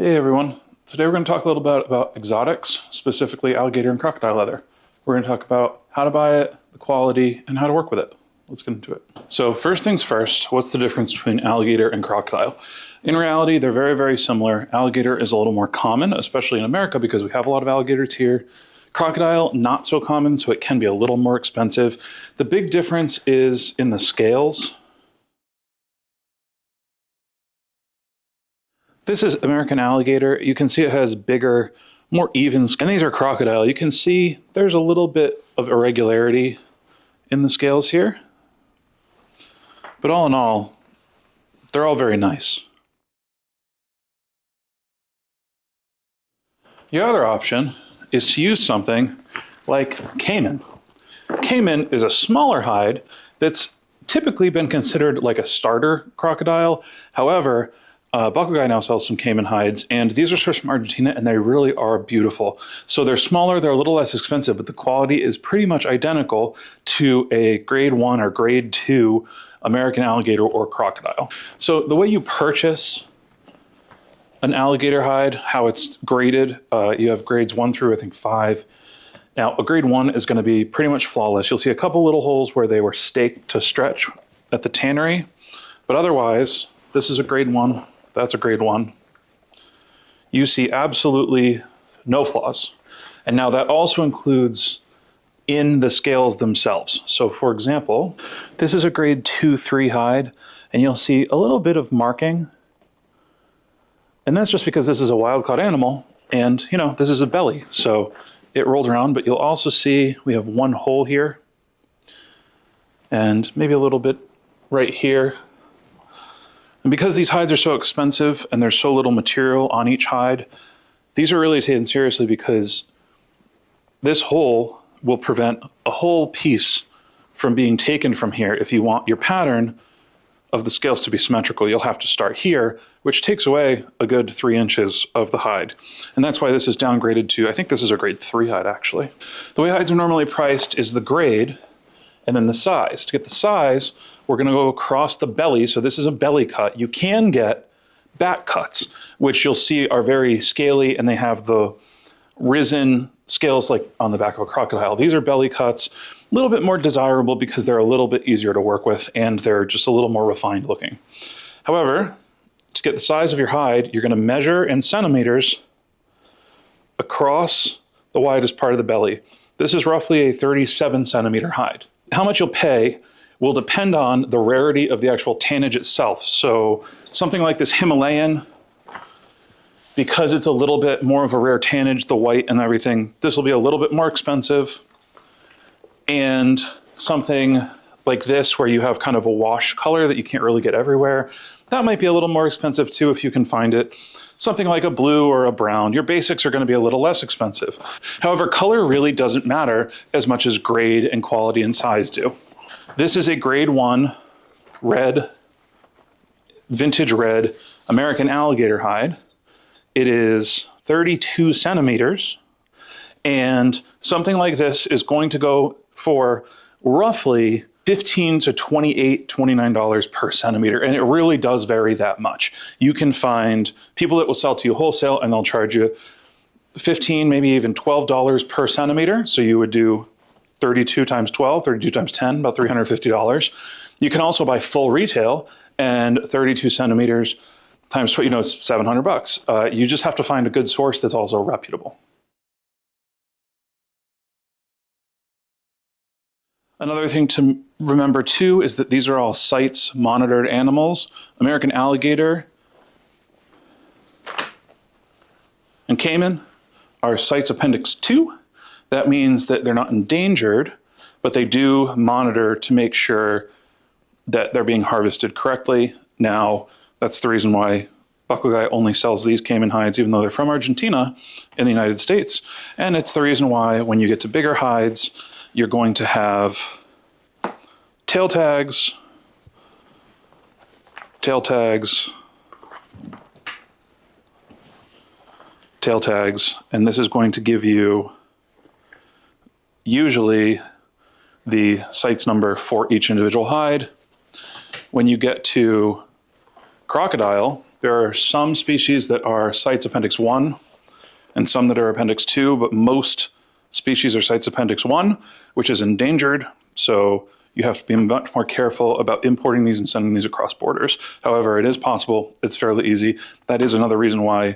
Hey everyone, today we're going to talk a little bit about exotics, specifically alligator and crocodile leather. We're going to talk about how to buy it, the quality, and how to work with it. Let's get into it. So first things first, what's the difference between alligator and crocodile? In reality, they're very, very similar. Alligator is a little more common, especially in America because we have a lot of alligators here. Crocodile, not so common, so it can be a little more expensive. The big difference is in the scales. This is American alligator. You can see it has bigger, more even, and these are crocodile. You can see there's a little bit of irregularity in the scales here. But all in all, they're all very nice. The other option is to use something like caiman. Caiman is a smaller hide that's typically been considered like a starter crocodile. However, Buckle Guy now sells some caiman hides, and these are sourced from Argentina, and they really are beautiful. So they're smaller, they're a little less expensive, but the quality is pretty much identical to a grade 1 or grade 2 American alligator or crocodile. So the way you purchase an alligator hide, how it's graded, you have grades 1 through I think 5. Now a grade 1 is going to be pretty much flawless. You'll see a couple little holes where they were staked to stretch at the tannery, but otherwise this is a grade 1. That's a grade 1. You see absolutely no flaws. And now that also includes in the scales themselves. So for example, this is a grade 2-3 hide, and you'll see a little bit of marking. And that's just because this is a wild-caught animal, and you know, this is a belly. So it rolled around, but you'll also see we have one hole here, and maybe a little bit right here. And because these hides are so expensive and there's so little material on each hide, these are really taken seriously because this hole will prevent a whole piece from being taken from here. If you want your pattern of the scales to be symmetrical, you'll have to start here, which takes away a good 3 inches of the hide. And that's why this is downgraded to, I think this is a grade 3 hide actually. The way hides are normally priced is the grade and then the size. To get the size, we're going to go across the belly. So this is a belly cut. You can get back cuts, which you'll see are very scaly, and they have the risen scales like on the back of a crocodile. These are belly cuts, a little bit more desirable because they're a little bit easier to work with and they're just a little more refined looking. However, to get the size of your hide, you're going to measure in centimeters across the widest part of the belly. This is roughly a 37 centimeter hide. How much you'll pay will depend on the rarity of the actual tannage itself. So something like this Himalayan, because it's a little bit more of a rare tannage, the white and everything, this will be a little bit more expensive. And something like this, where you have kind of a wash color that you can't really get everywhere, that might be a little more expensive too if you can find it. Something like a blue or a brown, your basics are going to be a little less expensive. However, color really doesn't matter as much as grade and quality and size do. This is a grade 1 red, vintage red American alligator hide. It is 32 centimeters, and something like this is going to go for roughly $15 to $28, $29 per centimeter, and it really does vary that much. You can find people that will sell to you wholesale and they'll charge you $15, maybe even $12 per centimeter. So you would do 32 times 12, 32 times 10, about $350. You can also buy full retail, and 32 centimeters times, you know, it's $700. You just have to find a good source that's also reputable. Another thing to remember too is that these are all CITES monitored animals. American alligator and caiman are CITES Appendix 2. That means that they're not endangered, but they do monitor to make sure that they're being harvested correctly. Now, that's the reason why Buckle Guy only sells these caiman hides, even though they're from Argentina in the United States. And it's the reason why when you get to bigger hides, you're going to have tail tags, tail tags, tail tags, and this is going to give you usually the CITES number for each individual hide. When you get to crocodile, There are some species that are CITES Appendix 1 and some that are Appendix 2, but most species are CITES Appendix 1, which is endangered, so you have to be much more careful about importing these and sending these across borders. However, it is possible. It's fairly easy. That is another reason why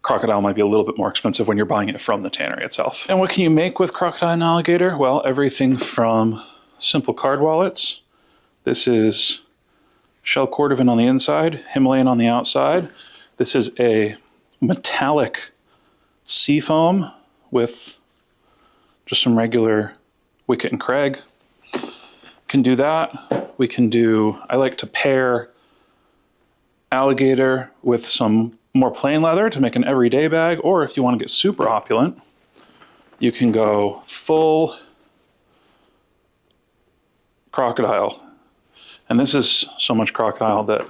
crocodile might be a little bit more expensive when you're buying it from the tannery itself. And what can you make with crocodile and alligator? Well, everything from simple card wallets. This is shell cordovan on the inside, Himalayan on the outside. This is a metallic sea foam with just some regular wicket and Craig. Can do that. We can do, I like to pair alligator with some more plain leather to make an everyday bag, or if you want to get super opulent, you can go full crocodile. And this is so much crocodile that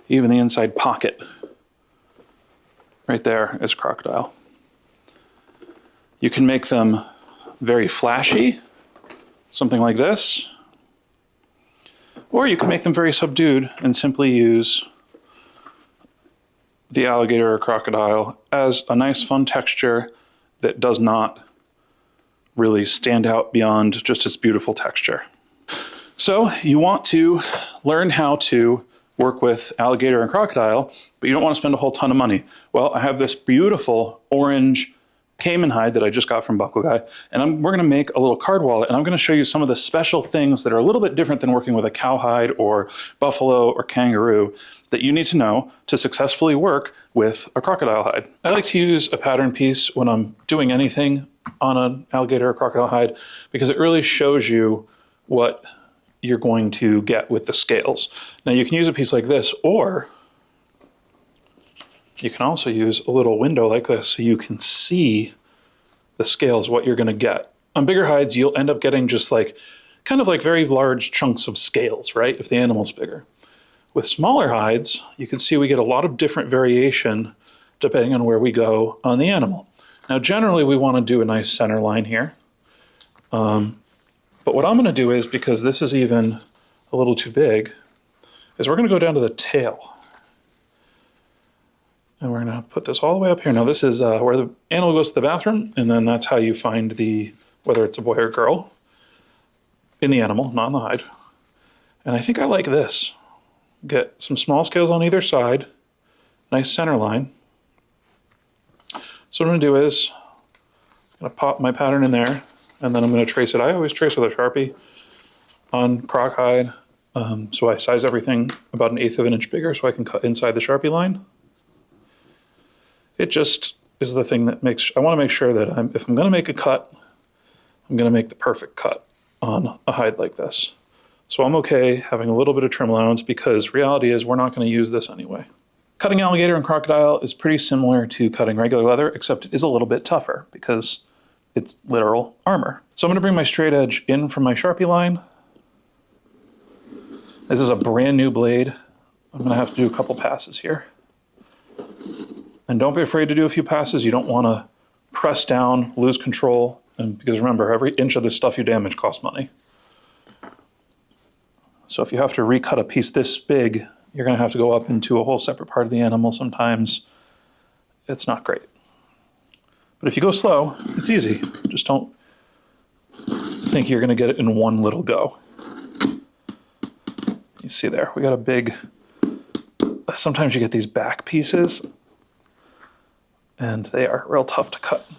even the inside pocket right there is crocodile. You can make them very flashy, something like this, or you can make them very subdued and simply use the alligator or crocodile as a nice fun texture that does not really stand out beyond just its beautiful texture. So you want to learn how to work with alligator and crocodile, but you don't want to spend a whole ton of money. Well, I have this beautiful orange caiman hide that I just got from Buckle Guy, and we're going to make a little card wallet, and I'm going to show you some of the special things that are a little bit different than working with a cowhide or buffalo or kangaroo that you need to know to successfully work with a crocodile hide. I like to use a pattern piece when I'm doing anything on an alligator or crocodile hide because it really shows you what you're going to get with the scales. Now you can use a piece like this, or you can also use a little window like this so you can see the scales, what you're going to get. On bigger hides, you'll end up getting just like, kind of like very large chunks of scales, right? If the animal's bigger. With smaller hides, you can see we get a lot of different variation depending on where we go on the animal. Now, generally, we want to do a nice center line here. But what I'm going to do is, because this is even a little too big, is we're going to go down to the tail. And we're going to put this all the way up here. Now this is where the animal goes to the bathroom, and then that's how you find whether it's a boy or girl, in the animal, not in the hide. And I think I like this. Get some small scales on either side, nice center line. So what I'm going to do is, I'm going to pop my pattern in there, and then I'm going to trace it. I always trace with a Sharpie on croc hide. So I size everything about 1/8 of an inch bigger so I can cut inside the Sharpie line. It just is the thing that I want to make sure that if I'm going to make a cut, I'm going to make the perfect cut on a hide like this. So I'm okay having a little bit of trim allowance because reality is we're not going to use this anyway. Cutting alligator and crocodile is pretty similar to cutting regular leather, except it is a little bit tougher because it's literal armor. So I'm going to bring my straight edge in from my Sharpie line. This is a brand new blade. I'm going to have to do a couple passes here. And don't be afraid to do a few passes. You don't want to press down, lose control, and because remember, every inch of this stuff you damage costs money. So if you have to recut a piece this big, you're going to have to go up into a whole separate part of the animal sometimes. It's not great. But if you go slow, it's easy. Just don't think you're going to get it in one little go. You see there, we got a big, sometimes you get these back pieces, and they are real tough to cut.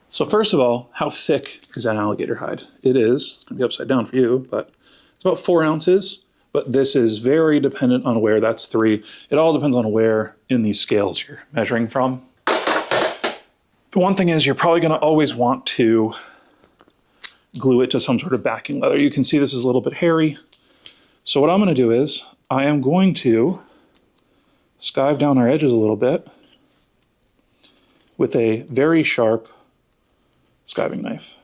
So first of all, how thick is that alligator hide? It's going to be upside down for you, but it's about 4 ounces, but this is very dependent on where, that's 3. It all depends on where in these scales you're measuring from. The one thing is you're probably going to always want to glue it to some sort of backing leather. You can see this is a little bit hairy. So what I'm going to do is I am going to skive down our edges a little bit with a very sharp skiving knife.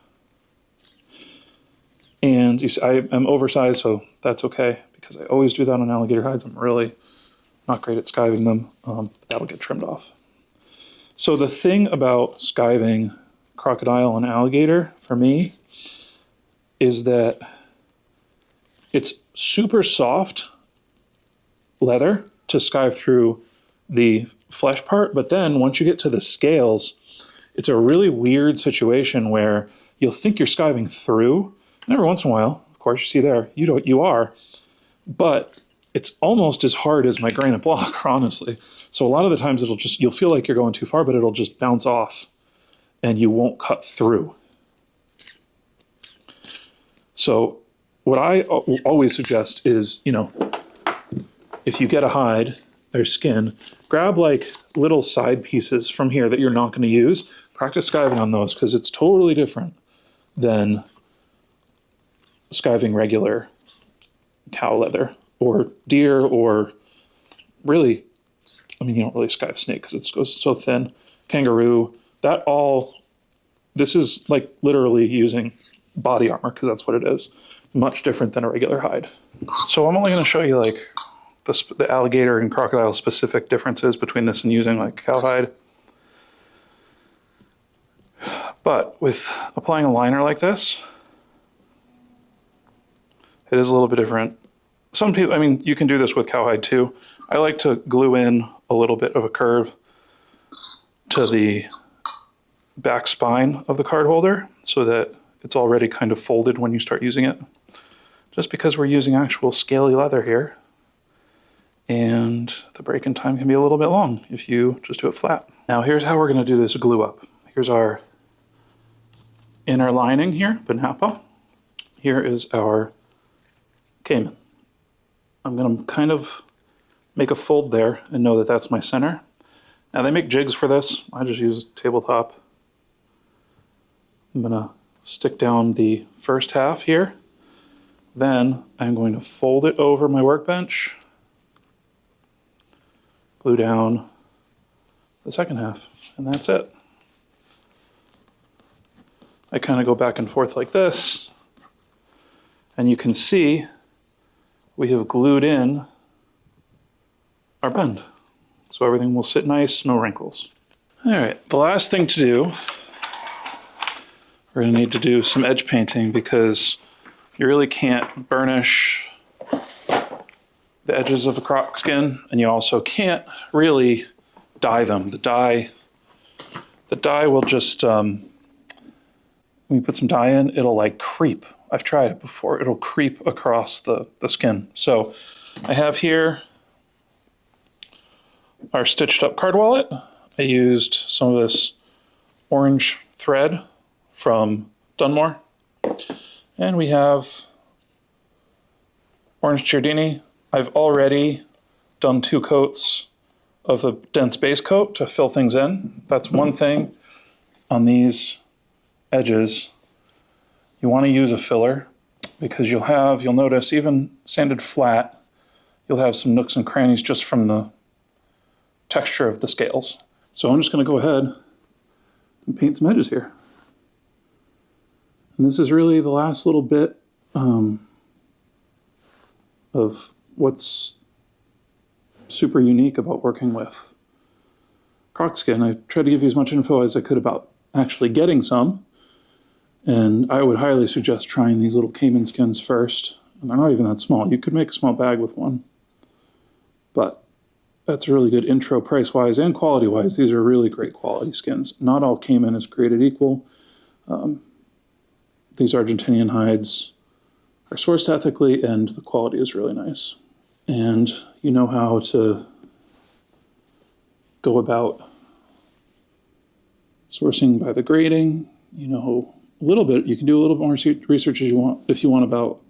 And you see, I am oversized, so that's okay, because I always do that on alligator hides. I'm really not great at skiving them. That'll get trimmed off. So the thing about skiving crocodile and alligator, for me, is that it's super soft leather to skive through the flesh part, but then once you get to the scales, it's a really weird situation where you'll think you're skiving through, and every once in a while, of course, you see there, you are, but it's almost as hard as my granite block, honestly. So a lot of the times you'll feel like you're going too far, but it'll just bounce off and you won't cut through. So what I always suggest is, if you get a hide or skin, grab like little side pieces from here that you're not going to use. Practice skiving on those because it's totally different than skiving regular cow leather or deer, or really, you don't really skive snake because it goes so thin. Kangaroo, this is like literally using body armor because that's what it is. It's much different than a regular hide. So I'm only going to show you like the alligator and crocodile specific differences between this and using like cowhide. But with applying a liner like this, it is a little bit different. Some people, you can do this with cowhide too. I like to glue in a little bit of a curve to the back spine of the card holder so that it's already kind of folded when you start using it. Just because we're using actual scaly leather here, and the break-in time can be a little bit long if you just do it flat. Now here's how we're going to do this glue up. Here's our inner lining here, the nappa. Here is our caiman. I'm going to kind of make a fold there and know that that's my center. Now they make jigs for this. I just use tabletop. I'm going to stick down the first half here. Then I'm going to fold it over my workbench, glue down the second half, and that's it. I kind of go back and forth like this, and you can see we have glued in our bend. So everything will sit nice, no wrinkles. All right, the last thing to do, we're gonna need to do some edge painting because you really can't burnish the edges of a croc skin, and you also can't really dye them. The dye will just, when you put some dye in, it'll like creep. I've tried it before. It'll creep across the skin. So I have here our stitched up card wallet. I used some of this orange thread from Dunmore. And we have orange Giardini. I've already done 2 coats of the dense base coat to fill things in. That's one thing on these edges. You want to use a filler because you'll notice even sanded flat, you'll have some nooks and crannies just from the texture of the scales. So I'm just going to go ahead and paint some edges here. And this is really the last little bit of what's super unique about working with croc skin. I tried to give you as much info as I could about actually getting some, and I would highly suggest trying these little caiman skins first. And they're not even that small. You could make a small bag with one, but that's a really good intro price-wise and quality-wise. These are really great quality skins. Not all caiman is created equal. These Argentinian hides are sourced ethically, and the quality is really nice. And you know how to go about sourcing by the grading. You know a little bit. You can do a little more research if you want about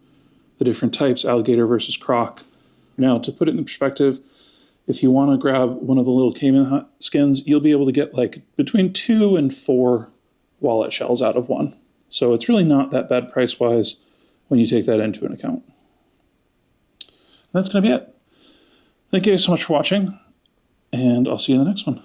the different types, alligator versus croc. Now, to put it in perspective, if you want to grab one of the little caiman skins, you'll be able to get like between 2 and 4 wallet shells out of one. So it's really not that bad price-wise when you take that into an account. And that's going to be it. Thank you guys so much for watching, and I'll see you in the next one.